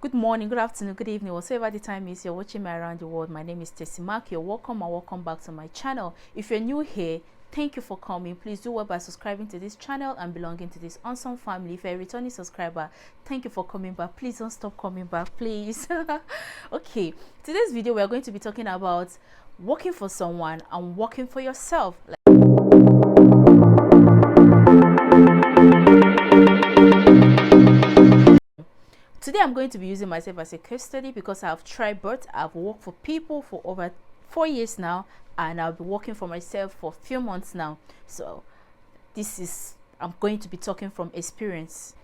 Good morning, good afternoon, good evening, whatever the time is you're watching me around the world. My name is Tessie Mark. You're welcome and welcome back to my channel. If you're new here, thank you for coming. Please do well by subscribing to this channel and belonging to this awesome family. If you're a returning subscriber, thank you for coming back. Please don't stop coming back, please. Okay, today's video we're going to be talking about working for someone and working for yourself. Today I'm going to be using myself as a case study because I've tried both. I've worked for people for over 4 years now, and I've been working for myself for a few months now. So I'm going to be talking from experience.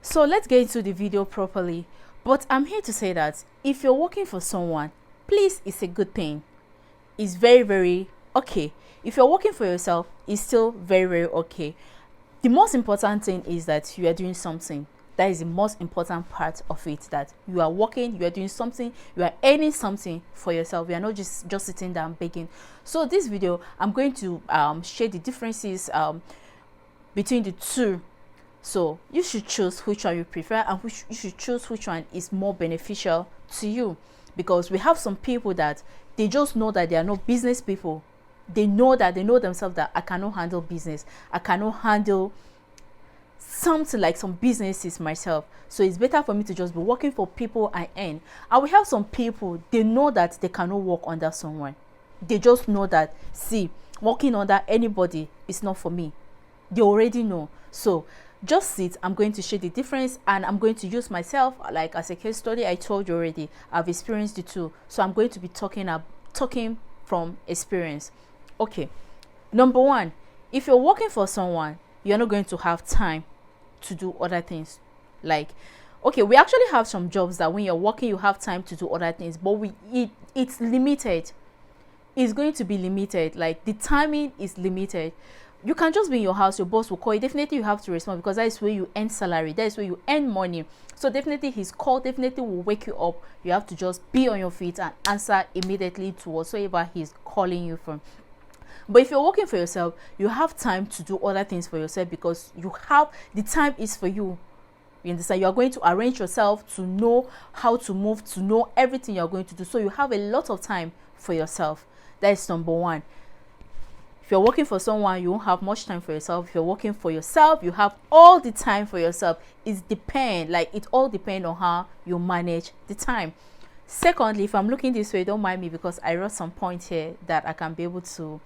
So let's get into the video properly. But I'm here to say that if you're working for someone, please, it's a good thing. It's very, very okay. If you're working for yourself, it's still very, very okay. The most important thing is that you are doing something. That is the most important part of it, that you are working, you are doing something, you are earning something for yourself. You are not just sitting down begging. So this video, I'm going to share the differences between the two. So you should choose which one you prefer, and you should choose which one is more beneficial to you. Because we have some people that they just know that they are not business people. They know themselves that I cannot handle business. I cannot handle something like some businesses myself, so it's better for me to just be working for people and earn. And we have some people, they know that they cannot work under someone. They just know that, see, working under anybody is not for me. They already know. So just sit, I'm going to share the difference, and I'm going to use myself like as a case study. I told you already, I've experienced the two, so I'm going to be talking from experience. Okay, number one, if you're working for someone, you're not going to have time to do other things. Like, okay, we actually have some jobs that when you're working you have time to do other things, but it's limited. It's going to be limited. Like, the timing is limited. You can just be in your house, your boss will call you, definitely you have to respond, because that is where you earn salary, that is where you earn money. So definitely his call definitely will wake you up. You have to just be on your feet and answer immediately to whatsoever he's calling you from. But if you're working for yourself, you have time to do other things for yourself, because you have the time is for you. You understand? You are going to arrange yourself to know how to move, to know everything you're going to do. So you have a lot of time for yourself. That is number one. If you're working for someone, you won't have much time for yourself. If you're working for yourself, you have all the time for yourself. It all depends on how you manage the time. Secondly, if I'm looking this way, don't mind me, because I wrote some points here that I can be able to,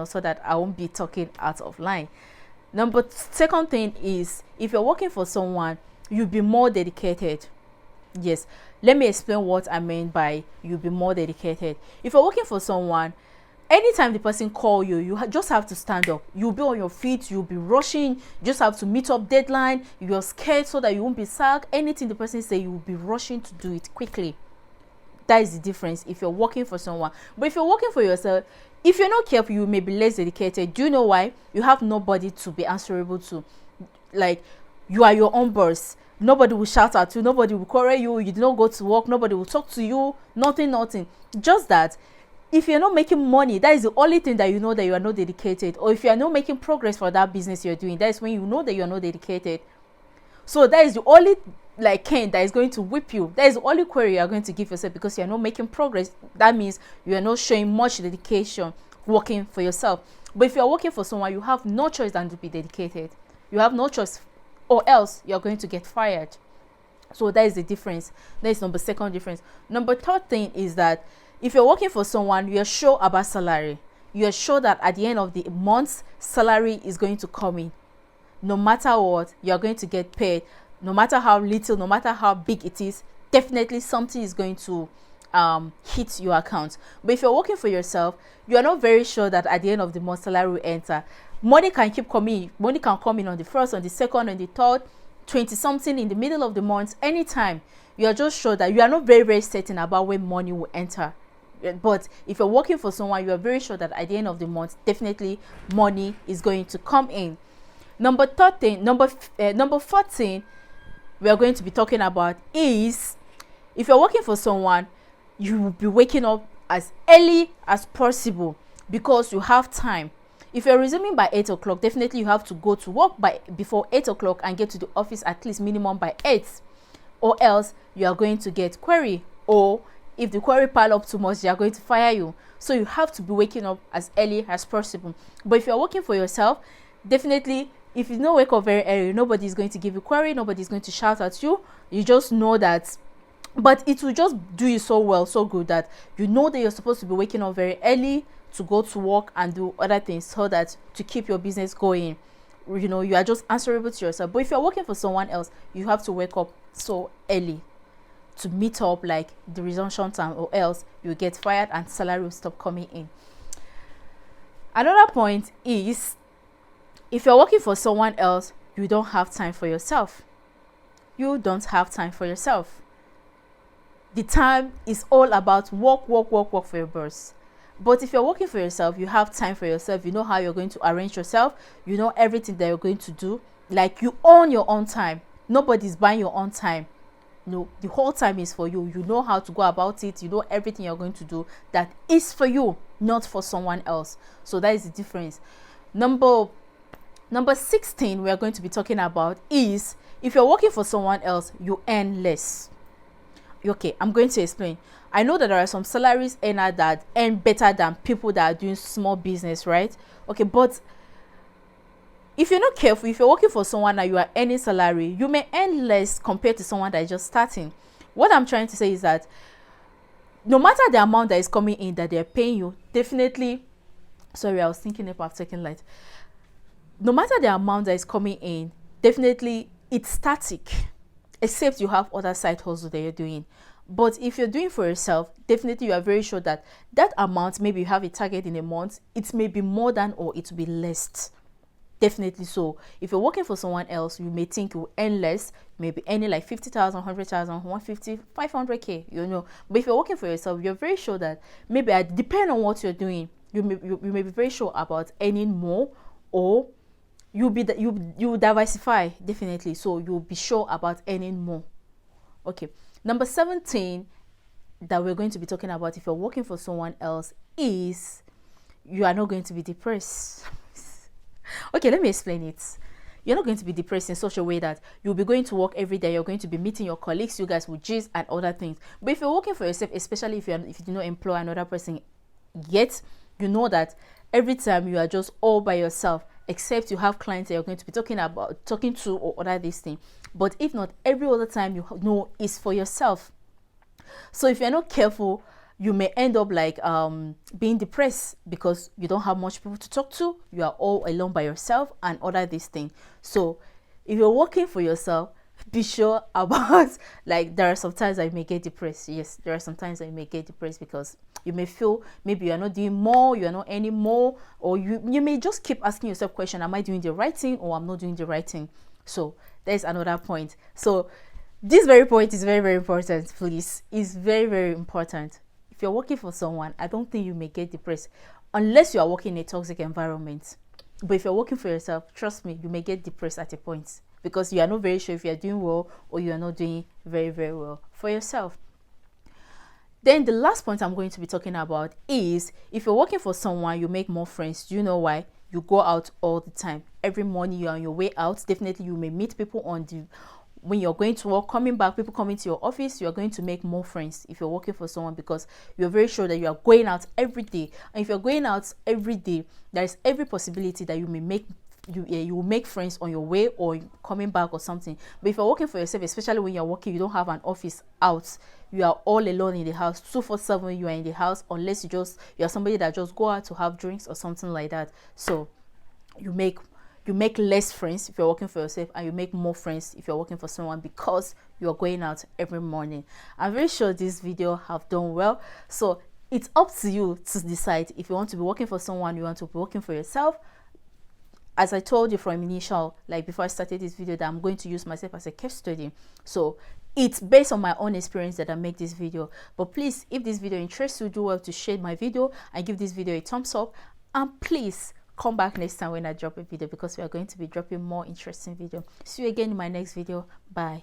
so that I won't be talking out of line. Second thing is, if you're working for someone, you'll be more dedicated. Yes, let me explain what I mean by you'll be more dedicated. If you're working for someone, anytime the person call you, just have to stand up. You'll be on your feet, you'll be rushing, you just have to meet up deadline. You're scared so that you won't be sacked. Anything the person say, you will be rushing to do it quickly. That is the difference if you're working for someone. But if you're working for yourself, if you're not careful, you may be less dedicated. Do you know why? You have nobody to be answerable to. Like, you are your own boss. Nobody will shout at you, nobody will quarrel you, you do not go to work, nobody will talk to you, nothing. Just that if you're not making money, that is the only thing that you know that you are not dedicated. Or if you are not making progress for that business you're doing, that is when you know that you are not dedicated. So that is the only cane that is going to whip you. That is the only query you are going to give yourself, because you are not making progress. That means you are not showing much dedication working for yourself. But if you are working for someone, you have no choice than to be dedicated. You have no choice, or else you are going to get fired. So that is the difference. That is second difference. Third thing is that if you're working for someone, you are sure about salary. You are sure that at the end of the month, salary is going to come in. No matter what, you're going to get paid. No matter how little, no matter how big it is, definitely something is going to hit your account. But if you're working for yourself, you are not very sure that at the end of the month, salary will enter. Money can keep coming. Money can come in on the 1st, on the 2nd, on the 3rd, 20 something in the middle of the month, anytime. You are just sure that you are not very, very certain about when money will enter. But if you're working for someone, you are very sure that at the end of the month, definitely money is going to come in. Number 14 we are going to be talking about is, if you're working for someone, you will be waking up as early as possible, because you have time. If you're resuming by 8 o'clock, definitely you have to go to work before 8 o'clock and get to the office at least minimum by 8. or else you are going to get query, or if the query pile up too much, they are going to fire you. So you have to be waking up as early as possible. But if you're working for yourself, definitely, if you don't wake up very early, nobody is going to give you query, nobody is going to shout at you. You just know that, but it will just do you so well, so good, that you know that you're supposed to be waking up very early to go to work and do other things, so that to keep your business going, you know, you are just answerable to yourself. But if you're working for someone else, you have to wake up so early to meet up like the resumption time, or else you get fired and salary will stop coming in. Another point is, if you're working for someone else, you don't have time for yourself. You don't have time for yourself. The time is all about work, work, work, work for your boss. But if you're working for yourself, you have time for yourself. You know how you're going to arrange yourself. You know everything that you're going to do. Like, you own your own time. Nobody's buying your own time. No, the whole time is for you. You know how to go about it. You know everything you're going to do that is for you, not for someone else. So that is the difference. Number 16 we are going to be talking about is, if you're working for someone else, you earn less. Okay, I'm going to explain. I know that there are some salaries earners that earn better than people that are doing small business, right? Okay, but if you're not careful, if you're working for someone that you are earning salary, you may earn less compared to someone that is just starting. What I'm trying to say is that no matter the amount that is coming in that they're paying you, definitely, sorry, I was thinking about taking light. No matter the amount that is coming in, definitely it's static, except you have other side hustles that you're doing. But if you're doing for yourself, definitely you are very sure that that amount, maybe you have a target in a month, it may be more than, or it will be less. Definitely. So if you're working for someone else, you may think you will earn less, maybe earning like 50,000, 100,000, 150, 500k, you know. But if you're working for yourself, you're very sure that maybe, depending on what you're doing, you may be very sure about earning more, or you diversify, definitely. So you'll be sure about earning more. Okay. Number 17 that we're going to be talking about, if you're working for someone else, is you are not going to be depressed. Okay, let me explain it. You're not going to be depressed in such a way that you'll be going to work every day. You're going to be meeting your colleagues. You guys will gist and other things. But if you're working for yourself, especially if you do not employ another person yet, you know that every time you are just all by yourself, except you have clients that you're going to be talking to, or other this thing. But if not, every other time you know is for yourself. So if you're not careful, you may end up like being depressed because you don't have much people to talk to. You are all alone by yourself and other this thing. So if you're working for yourself, be sure about, like, there are some times that you may get depressed. Yes, there are some times that you may get depressed because you may feel maybe you are not doing more, you are not any more, or you may just keep asking yourself question, am I doing the right thing, or I'm not doing the right thing? So there's another point. So this very point is very, very important. Please, it's very, very important. If you're working for someone, I don't think you may get depressed unless you are working in a toxic environment. But if you're working for yourself, trust me, you may get depressed at a point because you are not very sure if you're doing well, or you are not doing very, very well for yourself. Then the last point I'm going to be talking about is, if you're working for someone, you make more friends. Do you know why? You go out all the time. Every morning you're on your way out. Definitely you may meet people when you're going to work, coming back, people coming to your office. You're going to make more friends if you're working for someone, because you're very sure that you are going out every day. And if you're going out every day, there is every possibility that you may make you will make friends on your way or coming back or something. But if you're working for yourself, especially when you're working, you don't have an office out, you are all alone in the house 24/7. You are in the house, unless you are somebody that just go out to have drinks or something like that. So you make less friends if you're working for yourself, and you make more friends if you're working for someone, because you're going out every morning. I'm very sure this video have done well. So it's up to you to decide if you want to be working for someone, you want to be working for yourself. As I told you from initial, like before I started this video, that I'm going to use myself as a case study. So it's based on my own experience that I make this video. But please, if this video interests you, do well to share my video and give this video a thumbs up. And please come back next time when I drop a video, because we are going to be dropping more interesting video. See you again in my next video. Bye.